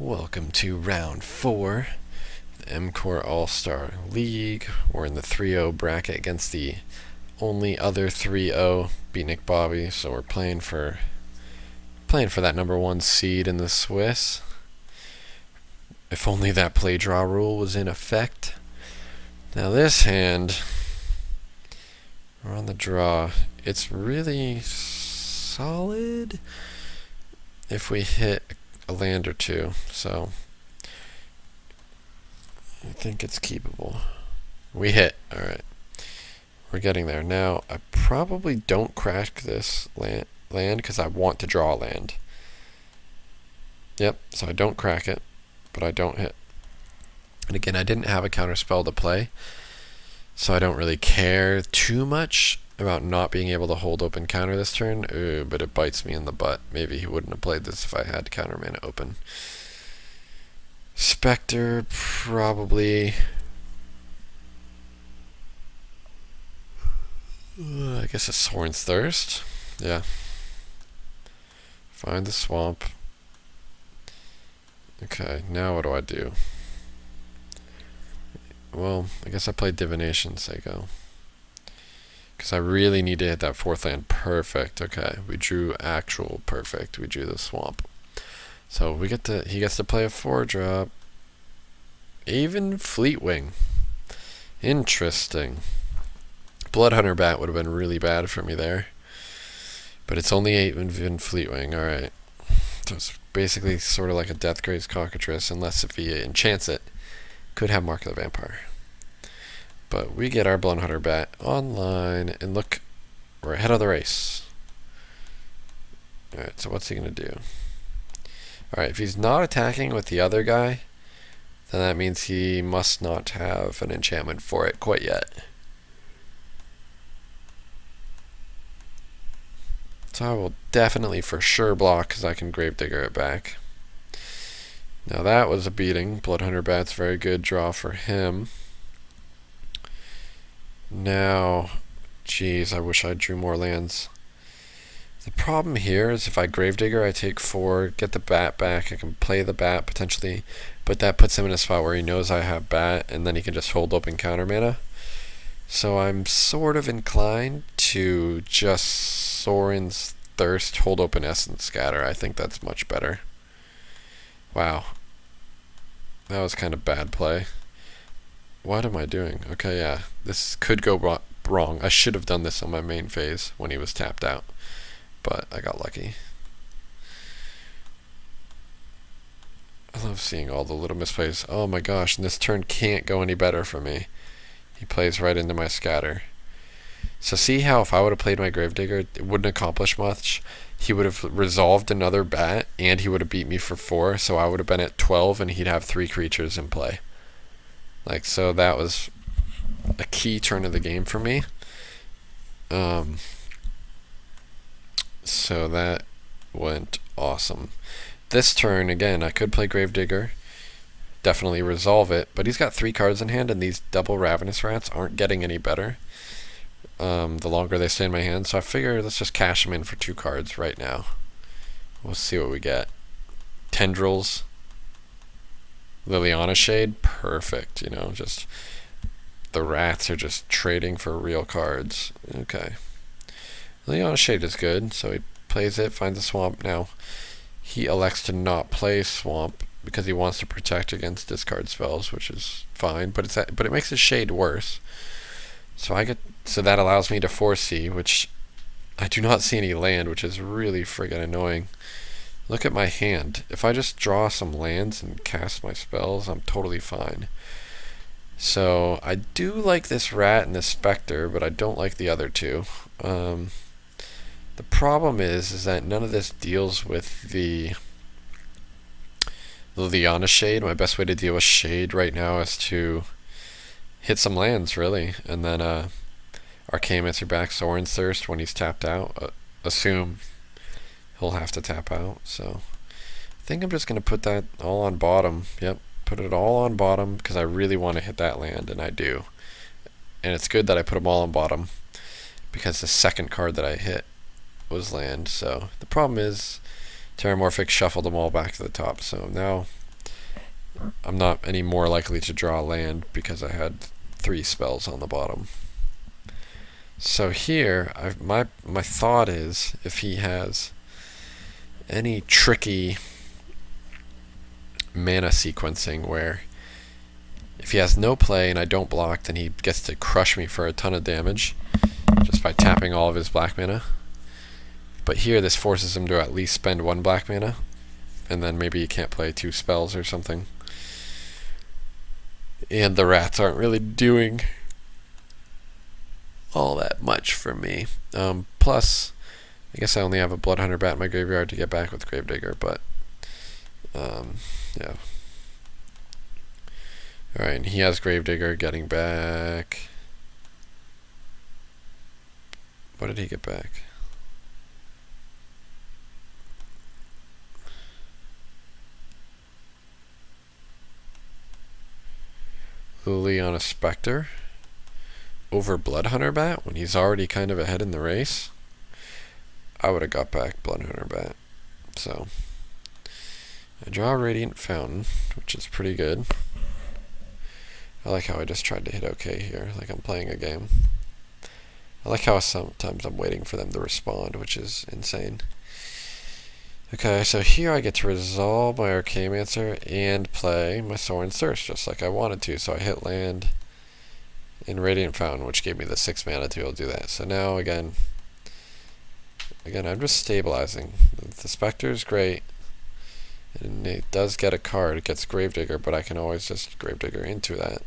Welcome to round 4, the MCore All-Star League. We're in the 3-0 bracket against the only other 3-0, beat Nick Bobby, so we're playing for that number 1 seed in the Swiss. If only that play draw rule was in effect. Now this hand, we're on the draw. It's really solid if we hit a land or two, so I think it's keepable. We hit. Alright. We're getting there. Now, I probably don't crack this land because I want to draw land. Yep, so I don't crack it, but I don't hit. And again, I didn't have a counter spell to play, so I don't really care too much about not being able to hold open counter this turn. But it bites me in the butt. Maybe he wouldn't have played this if I had counter mana open. Spectre, probably. I guess it's Sorin's Thirst. Yeah. Find the swamp. Okay, now what do I do? Well, I guess I play Divination, Seiko. Because I really need to hit that 4th land perfect. Okay, we drew actual perfect. We drew the swamp. So he gets to play a 4-drop. Even Fleetwing. Interesting. Bloodhunter Bat would have been really bad for me there. But it's only even Fleetwing. Alright. So it's basically sort of like a Deathgrave's Cockatrice, unless if he enchants it. Could have Mark of the Vampire. But we get our Bloodhunter Bat online, and look, we're ahead of the race. Alright, so what's he going to do? Alright, if he's not attacking with the other guy, then that means he must not have an enchantment for it quite yet. So I will definitely for sure block because I can Gravedigger it back. Now that was a beating. Bloodhunter Bat's very good draw for him. Now, geez, I wish I drew more lands. The problem here is if I Gravedigger, I take 4, get the bat back. I can play the bat potentially, but that puts him in a spot where he knows I have bat, and then he can just hold open counter mana. So I'm sort of inclined to just Sorin's Thirst, hold open Essence Scatter. I think that's much better. Wow. That was kind of bad play. What am I doing? Okay, yeah. This could go wrong. I should have done this on my main phase when he was tapped out. But I got lucky. I love seeing all the little misplays. Oh my gosh, and this turn can't go any better for me. He plays right into my scatter. So see how if I would have played my Gravedigger, it wouldn't accomplish much. He would have resolved another bat, and he would have beat me for 4, so I would have been at 12, and he'd have 3 creatures in play. Like, so that was a key turn of the game for me. So that went awesome. This turn, again, I could play Gravedigger, definitely resolve it, but he's got 3 cards in hand, and these double Ravenous Rats aren't getting any better the longer they stay in my hand. So I figure let's just cash them in for 2 cards right now. We'll see what we get. Tendrils. Liliana Shade, perfect. You know, just the rats are just trading for real cards. Okay. Liliana Shade is good, so he plays it, finds a swamp. Now, he elects to not play swamp because he wants to protect against discard spells, which is fine, but it makes his Shade worse. So that allows me to 4C, which I do not see any land, which is really friggin' annoying. Look at my hand. If I just draw some lands and cast my spells, I'm totally fine. So I do like this rat and this specter, but I don't like the other two. The problem is that none of this deals with the Liliana Shade. My best way to deal with Shade right now is to hit some lands, really, and then Arcane Answer back Sorin's Thirst when he's tapped out. Assume he'll have to tap out, so I think I'm just going to put that all on bottom. Yep, put it all on bottom because I really want to hit that land, and I do. And it's good that I put them all on bottom because the second card that I hit was land. So the problem is Terramorphic shuffled them all back to the top, so now I'm not any more likely to draw land because I had 3 spells on the bottom. So here, my thought is, if he has any tricky mana sequencing where if he has no play and I don't block, then he gets to crush me for a ton of damage just by tapping all of his black mana. But here this forces him to at least spend 1 black mana, and then maybe he can't play 2 spells or something. And the rats aren't really doing all that much for me. Plus, I guess I only have a Bloodhunter Bat in my graveyard to get back with Gravedigger, but yeah. Alright, and he has Gravedigger getting back. What did he get back? Liliana Spectre over Bloodhunter Bat when he's already kind of ahead in the race. I would have got back Bloodhunter Bat. So I draw Radiant Fountain, which is pretty good. I like how I just tried to hit OK here, like I'm playing a game. I like how sometimes I'm waiting for them to respond, which is insane. Okay, so here I get to resolve my Archaeomancer and play my Sorin's Thirst, just like I wanted to. So I hit land in Radiant Fountain, which gave me the 6 mana to be able to do that. So now, again, I'm just stabilizing. The Spectre is great, and it does get a card. It gets Gravedigger, but I can always just Gravedigger into that.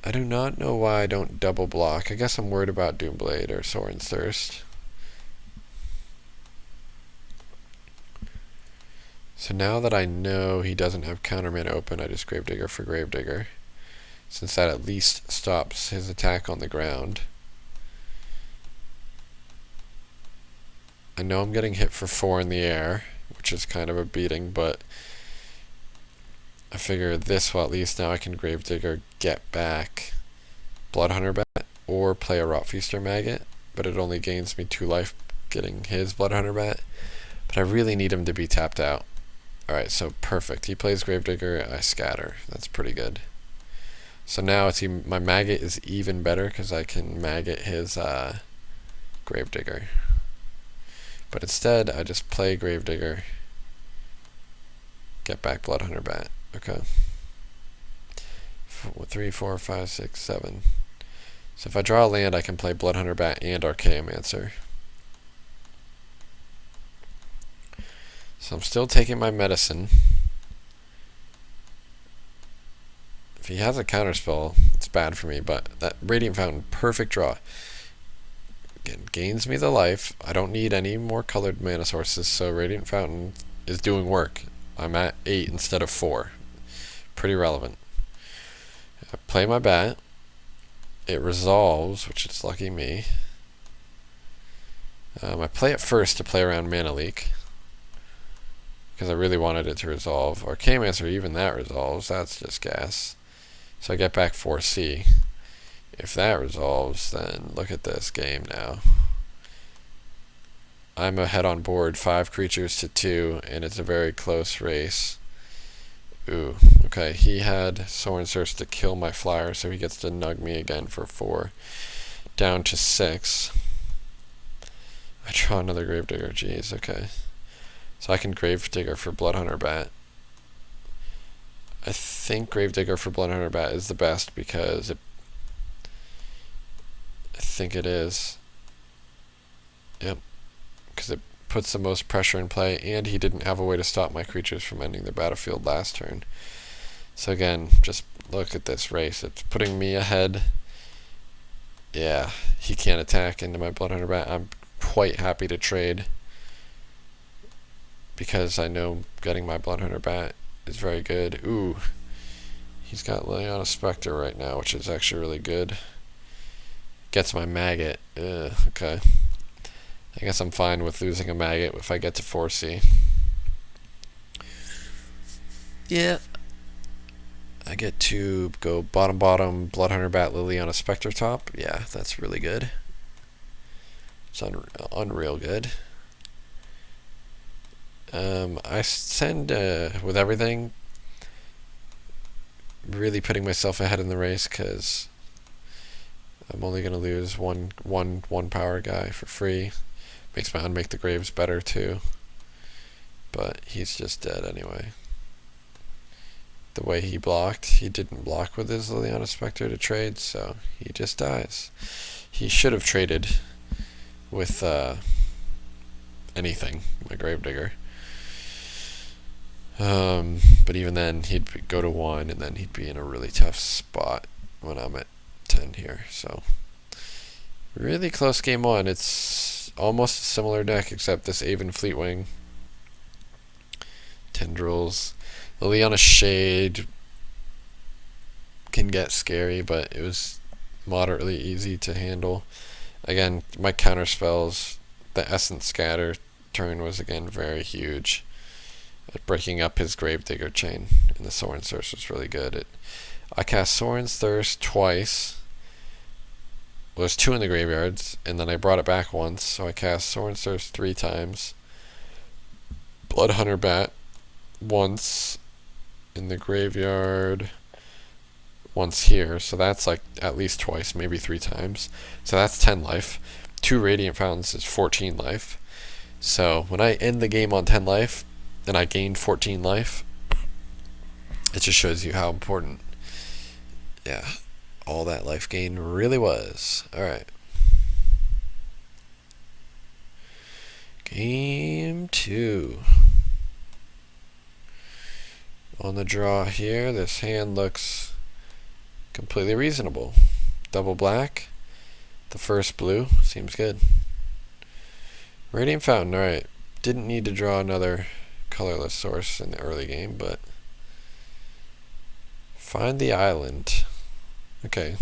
I do not know why I don't double block. I guess I'm worried about Doomblade or Sorin's Thirst. So now that I know he doesn't have counter mana open, I just Gravedigger for Gravedigger, since that at least stops his attack on the ground. I know I'm getting hit for 4 in the air, which is kind of a beating, but I figure this will at least now I can Gravedigger get back Bloodhunter Bat or play a Rotfeaster Maggot, but it only gains me 2 life getting his Bloodhunter Bat. But I really need him to be tapped out. Alright, so perfect. He plays Gravedigger, I scatter. That's pretty good. So now it's my Maggot is even better because I can Maggot his Gravedigger. But instead, I just play Gravedigger, get back Bloodhunter Bat. Okay. 3, 4, 5, 6, 7. So if I draw a land, I can play Bloodhunter Bat and Archaeomancer. So I'm still taking my medicine. If he has a counterspell, it's bad for me, but that Radiant Fountain, perfect draw. Again, gains me the life. I don't need any more colored mana sources, so Radiant Fountain is doing work. I'm at 8 instead of 4. Pretty relevant. I play my bat. It resolves, which is lucky me. I play it first to play around Mana Leak, because I really wanted it to resolve. Archaeomancer, even that resolves. That's just gas. So I get back 4C. If that resolves, then look at this game now. I'm ahead on board 5 creatures to 2, and it's a very close race. Ooh, okay, he had Sorin's Thirst to kill my flyer, so he gets to nug me again for 4. Down to 6. I draw another Gravedigger, jeez, okay. So I can Gravedigger for Bloodhunter Bat. I think Gravedigger for Bloodhunter Bat is the best because I think it is. Yep. Because it puts the most pressure in play, and he didn't have a way to stop my creatures from ending the battlefield last turn. So again, just look at this race. It's putting me ahead. Yeah, he can't attack into my Bloodhunter Bat. I'm quite happy to trade, because I know getting my Bloodhunter Bat is very good. Ooh, he's got Liliana Spectre right now, which is actually really good. Gets my Maggot. Okay. I guess I'm fine with losing a Maggot if I get to 4C. Yeah. I get to go bottom, Bloodhunter Bat, Liliana Spectre top. Yeah, that's really good. It's unreal good. I send, with everything, really putting myself ahead in the race because I'm only going to lose one power guy for free. Makes my unmake the graves better too. But he's just dead anyway. The way he blocked, he didn't block with his Liliana Spectre to trade, so he just dies. He should have traded with anything, my Gravedigger. But even then, he'd go to 1, and then he'd be in a really tough spot when I'm at 10 here. So, really close game 1. It's almost a similar deck, except this Aven Fleetwing, Tendrils, Liliana Shade can get scary, but it was moderately easy to handle. Again, my counter spells, the Essence Scatter turn was again very huge. Breaking up his Gravedigger chain, and the Sorin's Thirst was really good. I cast Sorin's Thirst twice. Well, there's 2 in the graveyards, and then I brought it back once, so I cast Sorin's Thirst 3 times. Bloodhunter Bat once in the graveyard, once here, so that's like at least twice, maybe 3 times. So that's 10 life. 2 Radiant Fountains is 14 life. So when I end the game on 10 life, and I gained 14 life, it just shows you how important, all that life gain really was. Alright. Game 2. On the draw here, this hand looks completely reasonable. Double black. The first blue. Seems good. Radiant Fountain, alright. Didn't need to draw another colorless source in the early game, but find the island. Okay.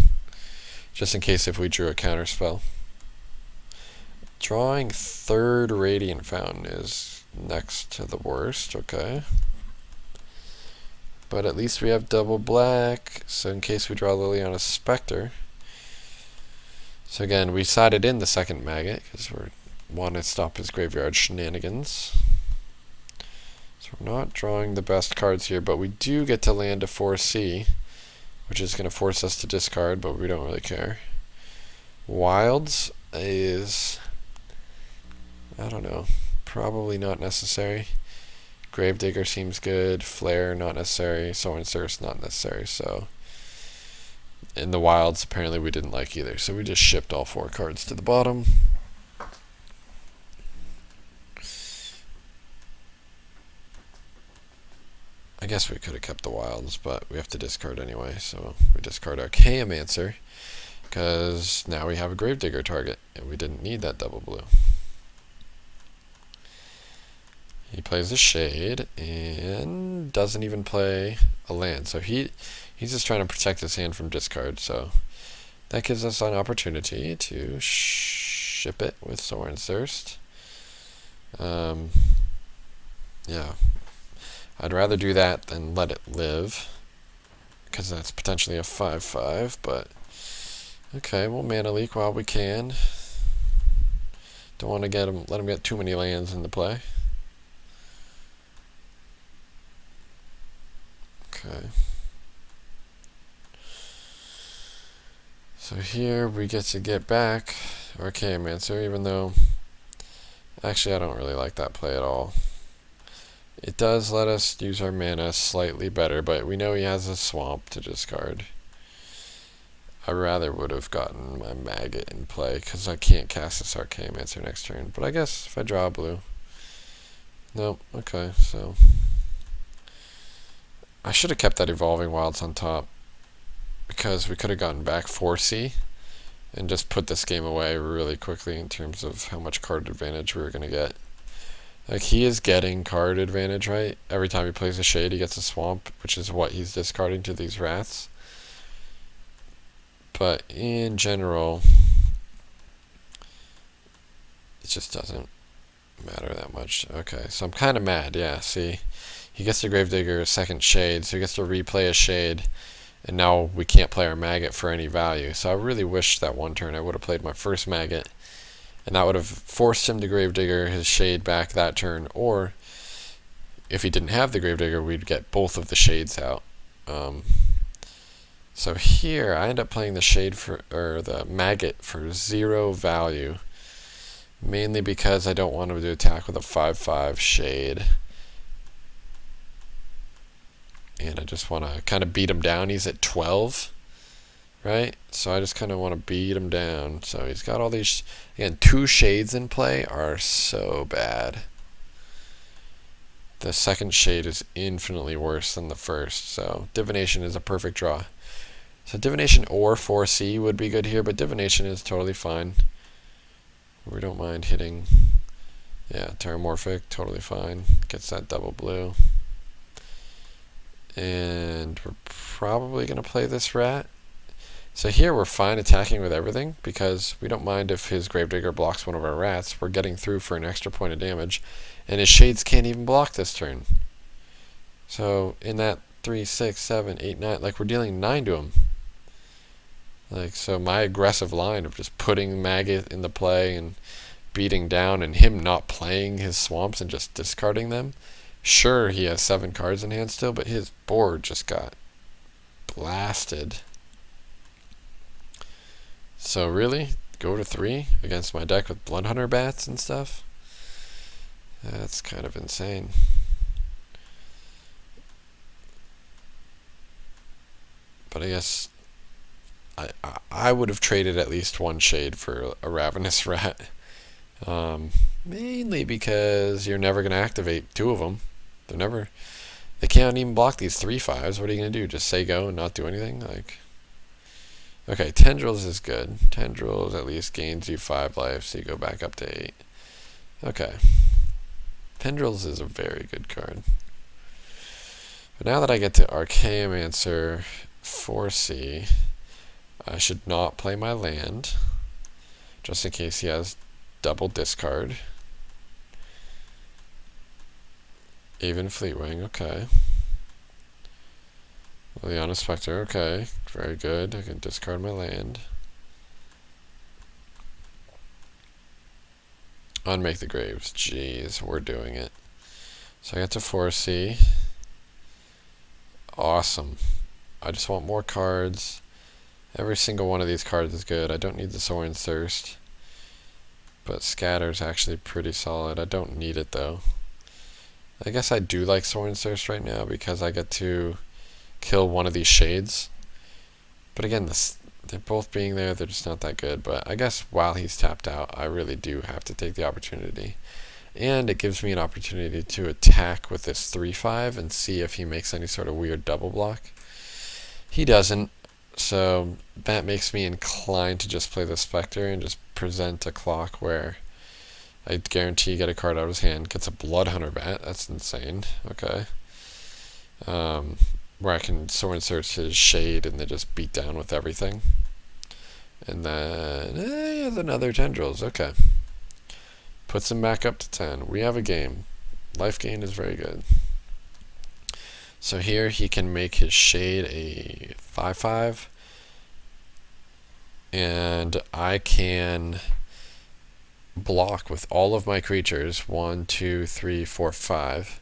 Just in case if we drew a counter spell. Drawing 3rd Radiant Fountain is next to the worst, okay. But at least we have double black, so in case we draw Liliana Spectre. So again, we sided in the second Maggot, because we want to stop his graveyard shenanigans. So we're not drawing the best cards here, but we do get to land a 4C, which is going to force us to discard, but we don't really care. Wilds is, I don't know, probably not necessary. Gravedigger seems good. Flare, not necessary. Sorin's Thirst, not necessary. So, in the Wilds, apparently we didn't like either. So we just shipped all 4 cards to the bottom. I guess we could have kept the Wilds, but we have to discard anyway. So we discard our Chaomancer, because now we have a Gravedigger target, and we didn't need that double blue. He plays a Shade and doesn't even play a land. So he's just trying to protect his hand from discard. So that gives us an opportunity to ship it with Sorin's Thirst. Yeah. I'd rather do that than let it live, because that's potentially a 5/5, but okay, we'll mana leak while we can. Don't want to let him get too many lands into play. Okay. So here we get to get back our Chaomancer, even though actually I don't really like that play at all. It does let us use our mana slightly better, but we know he has a swamp to discard. I rather would have gotten my Maggot in play, because I can't cast this Chaomancer next turn. But I guess if I draw a blue. Nope, okay, so I should have kept that Evolving Wilds on top, because we could have gotten back 4C and just put this game away really quickly in terms of how much card advantage we were going to get. Like, he is getting card advantage, right? Every time he plays a Shade, he gets a Swamp, which is what he's discarding to these Wraths. But in general, it just doesn't matter that much. Okay, so I'm kind of mad, yeah, see? He gets the Gravedigger, a second Shade, so he gets to replay a Shade, and now we can't play our Maggot for any value. So I really wish that one turn I would have played my first Maggot, and that would have forced him to Gravedigger his Shade back that turn, or if he didn't have the Gravedigger, we'd get both of the Shades out. So here I end up playing the shade or the maggot for 0 value, mainly because I don't want him to attack with a 5/5 shade. And I just want to kind of beat him down. He's at 12, right? So I just kind of want to beat him down. So he's got all these, again, 2 shades in play are so bad. The second shade is infinitely worse than the first, so Divination is a perfect draw. So Divination or 4C would be good here, but Divination is totally fine. We don't mind hitting, yeah, Terramorphic, totally fine. Gets that double blue. And we're probably going to play this rat. So here we're fine attacking with everything, because we don't mind if his Gravedigger blocks one of our rats. We're getting through for an extra point of damage, and his shades can't even block this turn. So in that 3, 6, 7, 8, 9, like we're dealing 9 to him. Like, so my aggressive line of just putting Maggot in the play and beating down, and him not playing his swamps and just discarding them. Sure, he has 7 cards in hand still, but his board just got blasted. So really, go to 3 against my deck with Bloodhunter bats and stuff? That's kind of insane. But I guess I would have traded at least 1 shade for a Ravenous Rat. Mainly because you're never going to activate 2 of them. They can't even block these 3/5s. What are you going to do? Just say go and not do anything? Like, okay, Tendrils is good. Tendrils at least gains you 5 life, so you go back up to 8. Okay. Tendrils is a very good card. But now that I get to Archaeomancer 4C, I should not play my land, just in case he has double discard. Even Fleetwing, okay. Liliana Spectre, okay. Very good. I can discard my land. Unmake the Graves. Jeez, we're doing it. So I get to 4C. Awesome. I just want more cards. Every single one of these cards is good. I don't need the Sorin's Thirst. But Scatter's actually pretty solid. I don't need it though. I guess I do like Sorin's Thirst right now because I get to kill one of these shades. But again, they're both being there, they're just not that good. But I guess while he's tapped out, I really do have to take the opportunity. And it gives me an opportunity to attack with this 3/5 and see if he makes any sort of weird double block. He doesn't, so that makes me inclined to just play the Spectre and just present a clock where I guarantee get a card out of his hand. Gets a Bloodhunter bat, that's insane. Okay. Where I can Sorin Search his shade and then just beat down with everything. And then he has another Tendrils, okay. Puts him back up to 10. We have a game. Life gain is very good. So here he can make his shade a 5/5. And I can block with all of my creatures. 1, 2, 3, 4, 5.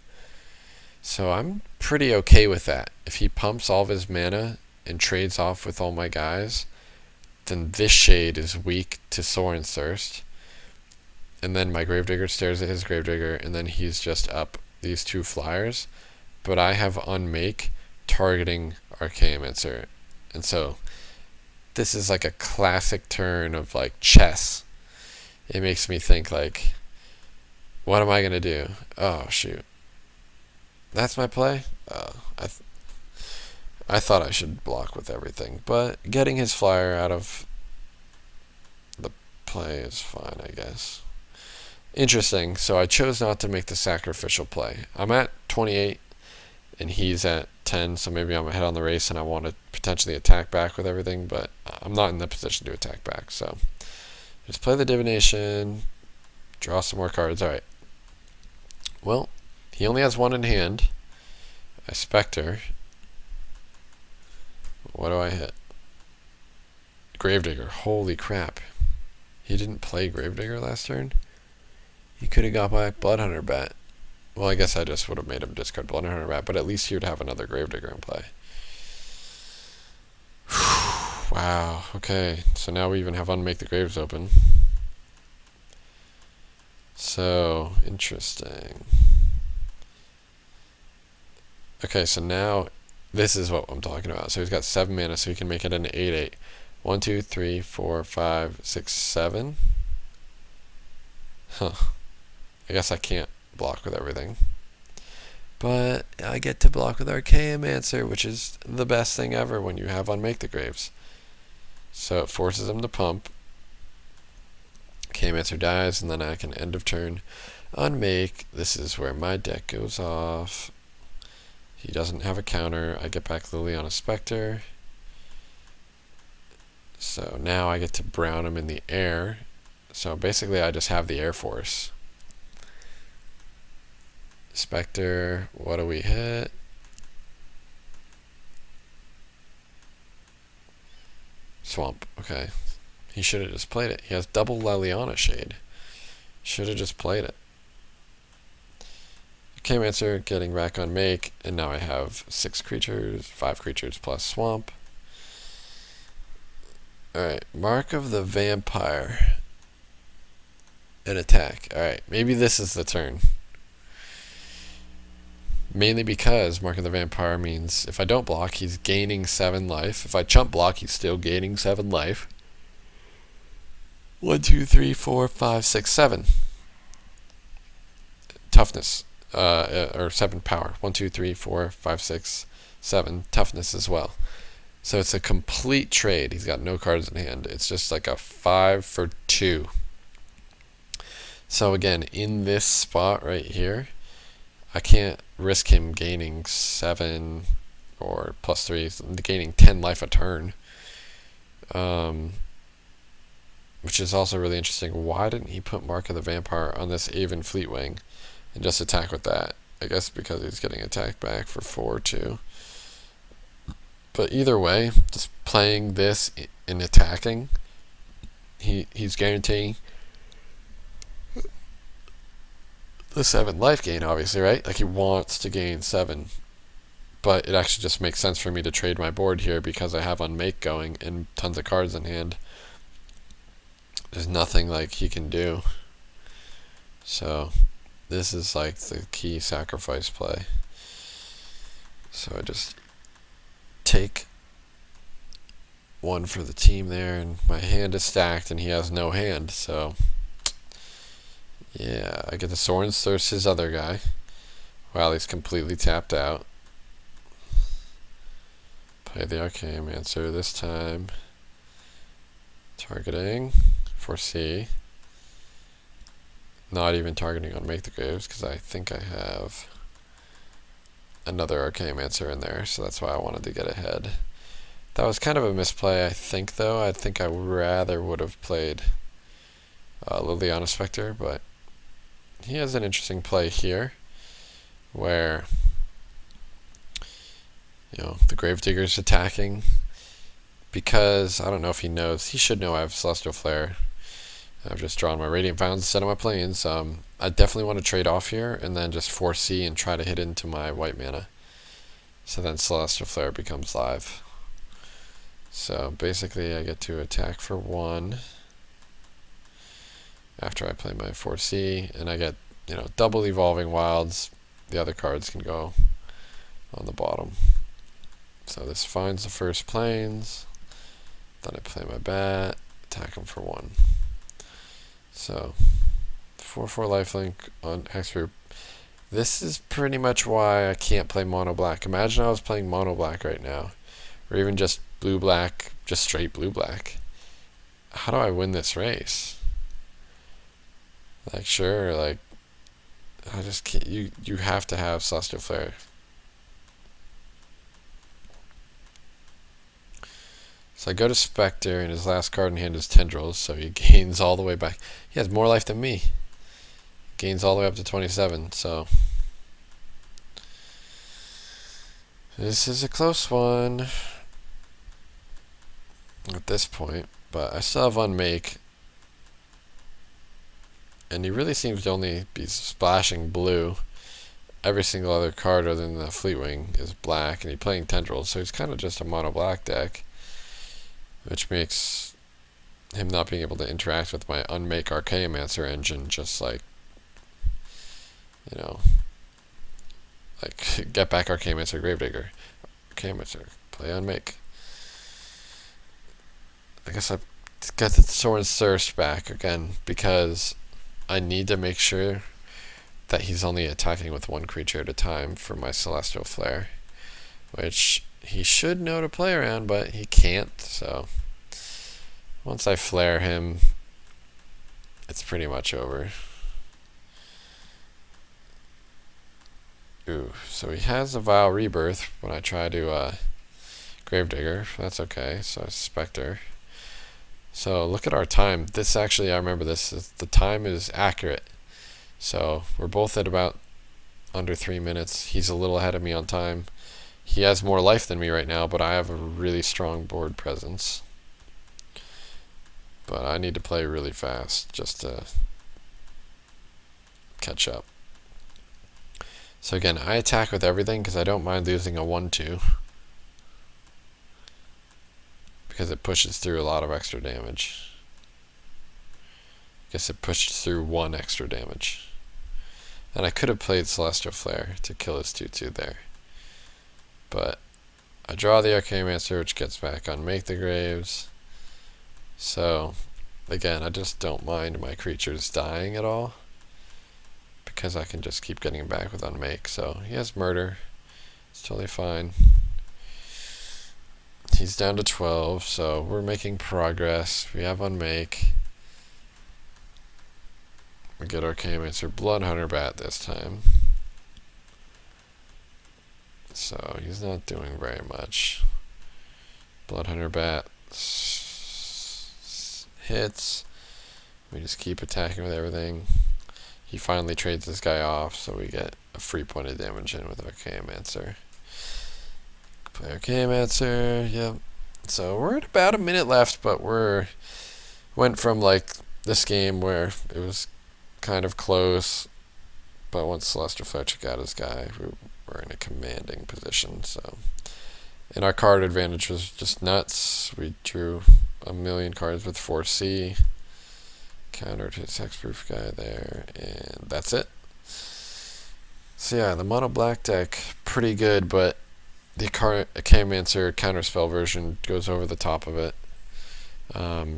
So I'm pretty okay with that. If he pumps all of his mana and trades off with all my guys, then this shade is weak to Sorin's Thirst. And then my Gravedigger stares at his Gravedigger, and then he's just up these 2 flyers. But I have Unmake targeting Archaeomancer. And so this is like a classic turn of like chess. It makes me think like, what am I going to do? Oh, shoot. That's my play? I thought I should block with everything. But getting his flyer out of the play is fine, I guess. Interesting. So I chose not to make the sacrificial play. I'm at 28 and he's at 10, so maybe I'm ahead on the race and I want to potentially attack back with everything, but I'm not in the position to attack back. So just play the Divination, draw some more cards. Alright. Well, he only has 1 in hand. A Spectre. What do I hit? Gravedigger. Holy crap. He didn't play Gravedigger last turn? He could have got my Bloodhunter bat. Well, I guess I just would have made him discard Bloodhunter bat, but at least he would have another Gravedigger in play. Wow, okay. So now we even have Unmake the Graves open. So, interesting. Okay, so now this is what I'm talking about. So he's got 7 mana, so he can make it an 8/8. 1, 2, 3, 4, 5, 6, 7. Huh. I guess I can't block with everything. But I get to block with Archaeomancer, which is the best thing ever when you have Unmake the Graves. So it forces him to pump. Archaeomancer dies, and then I can end of turn Unmake. This is where my deck goes off. He doesn't have a counter. I get back Liliana Spectre. So now I get to brown him in the air. So basically I just have the Air Force. Spectre, what do we hit? Swamp, okay. He should have just played it. He has double Liliana Shade. Should have just played it. Archaeomancer getting back on make, and now I have 6 creatures, 5 creatures plus Swamp. Alright, Mark of the Vampire. An attack. Alright, maybe this is the turn. Mainly because Mark of the Vampire means if I don't block, he's gaining 7 life. If I chump block, he's still gaining 7 life. 1, 2, 3, 4, 5, 6, 7. Toughness. Or 7 power. 1, 2, 3, 4, 5, 6, 7. Toughness as well. So it's a complete trade. He's got no cards in hand. It's just like a 5 for 2. So again, in this spot right here, I can't risk him gaining 7 or plus 3, gaining 10 life a turn. Which is also really interesting. Why didn't he put Mark of the Vampire on this Aven Fleetwing and just attack with that? I guess because he's getting attacked back for 4 too. But either way, just playing this and attacking, he's guaranteeing the 7 life gain, obviously, right? Like he wants to gain 7. But it actually just makes sense for me to trade my board here because I have Unmake going and tons of cards in hand. There's nothing like he can do. So this is like the key sacrifice play. So I just take 1 for the team there, and my hand is stacked and he has no hand, so yeah, I get the Sorin's Thirst, his other guy, while he's completely tapped out. Play the Archaeomancer this time. Targeting Foresee. Not even targeting on Make the Graves, because I think I have another Archaeomancer in there, so that's why I wanted to get ahead. That was kind of a misplay, I think, though. I think I rather would have played Liliana Spectre, but he has an interesting play here, where the Gravedigger's attacking, because I don't know if he knows. He should know I have Celestial Flare. I've just drawn my Radiant Fountains instead of my Plains. I definitely want to trade off here and then just foresee and try to hit into my white mana. So then Celestial Flare becomes live. So basically I get to attack for 1 after I play my foresee, and I get double Evolving Wilds. The other cards can go on the bottom. So this finds the first Plains. Then I play my bat, attack him for 1. So 4/4 lifelink on Hexproof. This is pretty much why I can't play mono black. Imagine I was playing mono black right now, or even just blue black, just straight blue black. How do I win this race? Like, sure, like I just can't. You have to have Celestial Flare. So I go to Spectre, and his last card in hand is Tendrils, so he gains all the way back. He has more life than me. Gains all the way up to 27, so this is a close one at this point, but I still have Unmake, and he really seems to only be splashing blue. Every single other card other than the Fleetwing is black, and he's playing Tendrils, so he's kind of just a mono black deck. which makes him not being able to interact with my Unmake Archaeomancer engine just like, you know, like get back Archaeomancer, Gravedigger, Archaeomancer, play Unmake. I guess I got the Sorin's Thirst back again because I need to make sure that he's only attacking with one creature at a time for my Celestial Flare, which he should know to play around, but he can't, so once I flare him, it's pretty much over. Ooh, so he has a Vile Rebirth when I try to Gravedigger. That's okay, so Spectre. So look at our time. This actually, I remember this, the time is accurate. So we're both at about under 3 minutes. He's a little ahead of me on time. He has more life than me right now, but I have a really strong board presence. But I need to play really fast just to catch up. So again, I attack with everything because I don't mind losing a 1-2. Because it pushes through a lot of extra damage. I guess it pushed through 1 extra damage. And I could have played Celestial Flare to kill his 2-2 there. But I draw the Archaeomancer, which gets back on Make the Graves. So, again, I just don't mind my creatures dying at all. Because I can just keep getting back with Unmake. So, he has Murder. It's totally fine. He's down to 12, so we're making progress. We have Unmake. We get Archaeomancer, Bloodhunter Bat this time. So he's not doing very much. Bloodhunter Bat hits. We just keep attacking with everything. He finally trades this guy off, so we get a free point of damage in with Archaeomancer. Play Archaeomancer, yep. So we're at about a minute left, but went from like this game where it was kind of close, but once Celestial Flare took out his guy, we're in a commanding position. So, and our card advantage was just nuts. We drew a million cards with 4C, countered his hexproof guy there, and that's it. So yeah, the mono black deck pretty good, but the Archaeomancer counterspell version goes over the top of it.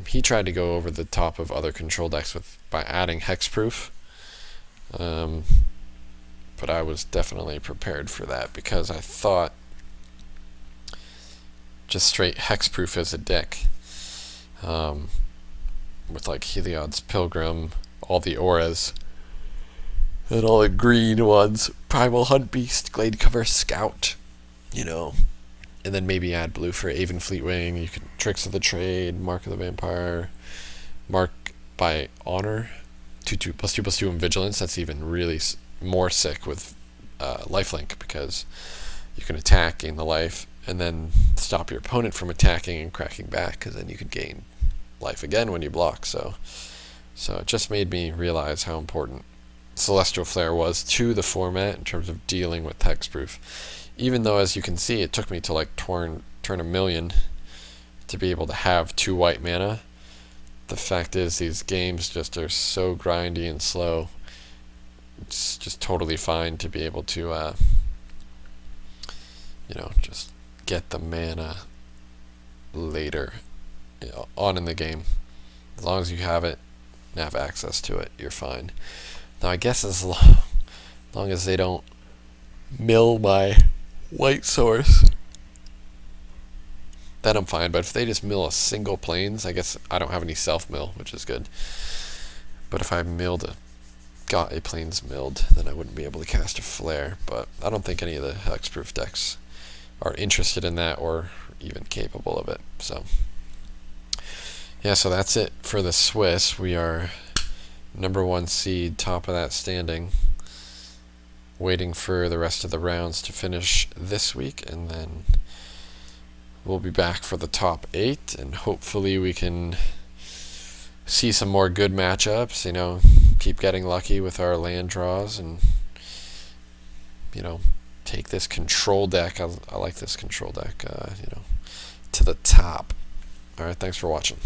He tried to go over the top of other control decks by adding hexproof, but I was definitely prepared for that because I thought just straight hexproof as a deck, with like Heliod's Pilgrim, all the auras, and all the green ones, Primal Hunt Beast, Gladecover Scout, you know, and then maybe add blue for Aven Fleetwing. You can Tricks of the Trade, Mark of the Vampire, Mark by Honor, 2/2 +2/+2 and Vigilance. That's even really more sick with lifelink because you can attack, gain the life, and then stop your opponent from attacking and cracking back because then you could gain life again when you block. So it just made me realize how important Celestial Flare was to the format in terms of dealing with hexproof. Even though, as you can see, it took me to like turn a million to be able to have 2 white mana. The fact is, these games just are so grindy and slow. It's just totally fine to be able to, just get the mana later, on in the game. As long as you have it and have access to it, you're fine. Now, I guess as long as they don't mill my white source, then I'm fine. But if they just mill a single plains, I guess I don't have any self-mill, which is good. But if I got a plains milled, then I wouldn't be able to cast a flare. But I don't think any of the hexproof decks are interested in that or even capable of it. So yeah, so that's it for the Swiss. We are number 1 seed, top of that standing, waiting for the rest of the rounds to finish this week, and then we'll be back for the top 8, and hopefully we can see some more good matchups, keep getting lucky with our land draws, and take this control deck. I like this control deck, to the top. Alright, thanks for watching.